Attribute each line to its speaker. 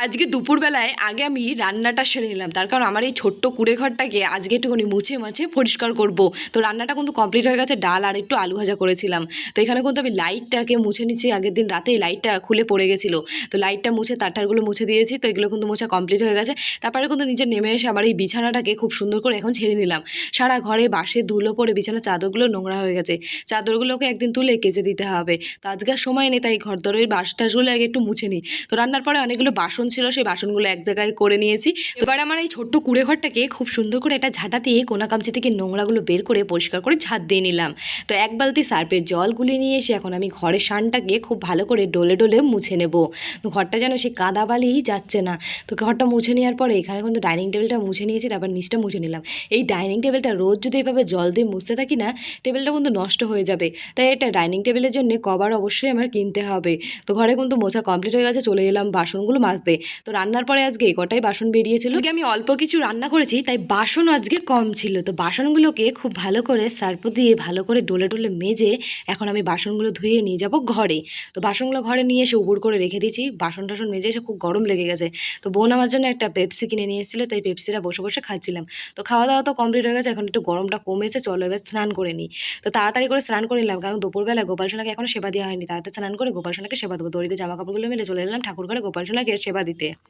Speaker 1: আজকে দুপুরবেলায় আগে আমি রান্নাটা সেরে নিলাম, তার কারণ আমার এই ছোট্ট কুঁড়ে ঘরটাকে আজকে একটুখানি মুছে মাছে পরিষ্কার করব। তো রান্নাটা কিন্তু কমপ্লিট হয়ে গেছে, ডাল আর একটু আলু ভাজা করেছিলাম। তো এখানে কিন্তু আমি লাইটটাকে মুছে নিচ্ছি, আগের দিন রাতেই লাইটটা খুলে পড়ে গেছিলো। তো লাইটটা মুছে তারটারগুলো মুছে দিয়েছি, তো এগুলো কিন্তু মোছা কমপ্লিট হয়ে গেছে। তারপরে কিন্তু নিচে নেমে এসে আমার এই বিছানাটাকে খুব সুন্দর করে এখন ছেড়ে নিলাম। সারা ঘরে বাঁশের ধুলো পড়ে বিছানার চাদরগুলো নোংরা হয়ে গেছে, চাদরগুলোকে একদিন তুলে কেচে দিতে হবে। তো আজকে আর সময় নেই, তাই ঘর দরের বাঁশ টাশগুলো আগে একটু মুছে নিই। তো রান্নার পরে অনেকগুলো বাসন ছিল, সেই বাসনগুলো এক জায়গায় করে নিয়েছি। এবার আমার এই ছোট্ট কুঁড়ে ঘরটাকে খুব সুন্দর করে একটা ঝাঁটা দিয়ে কোনা কামচি থেকে নোংরাগুলো বের করে পরিষ্কার করে ঝাঁট দিয়ে নিলাম। তো এক বালতি সার্ফের জল গুলিয়ে নিয়ে এসে এখন আমি ঘরের সানটাকে খুব ভালো করে ডলে ডলে মুছে নেব। তো ঘরটা যেন সে কাদা বালি যাচ্ছে না। তো ঘরটা মুছে নেওয়ার পরে এখানে কিন্তু ডাইনিং টেবিলটা মুছে নিয়েছি, তারপর নিচটা মুছে নিলাম। এই ডাইনিং টেবিলটা রোজ যদি এভাবে জল দিয়ে মুছতে থাকি না, টেবিলটা কিন্তু নষ্ট হয়ে যাবে। তাই এটা ডাইনিং টেবিলের জন্য কভার অবশ্যই আমার কিনতে হবে। তো ঘরে কিন্তু মোছা কমপ্লিট হয়ে গেছে, চলে এলাম বাসনগুলো মাজতে। তো রান্নার পরে আজকে কটাই বাসন বেরিয়েছিল, আজকে আমি অল্প কিছু রান্না করেছি, তাই বাসন আজকে কম ছিল। তো বাসনগুলোকে খুব ভালো করে সার্ফ দিয়ে ভালো করে ডলে ডলে মেজে এখন আমি বাসনগুলো ধুয়ে নিয়ে যাব ঘরে। তো বাসনগুলো ঘরে নিয়ে এসে উবুড় করে রেখে দিয়েছি। বাসন টাসন মেজে এসে খুব গরম লেগে গেছে। তো বোন আমার জন্য একটা পেপসি কিনে নিয়ে এসেছিলো, তাই পেপসিটা বসে বসে খাচ্ছিলাম। তো খাওয়া দাওয়া তো কমপ্লিট হয়ে গেছে, এখন একটু গরমটা কমেছে, চলো এবার স্নান করে নিই। তো তাড়াতাড়ি করে স্নান করে নিলাম, কারণ দুপুরবেলা গোপাল সোনাকে এখনো সেবা দেওয়া হয়নি। তাড়াতাড়ি স্নান করে গোপাল সোনাকে সেবা দেবো। দড়িতে জামা কাপড়গুলো মিলে চলে এলাম ঠাকুর ঘরে গোপাল সোনাকে সেবা দিতে।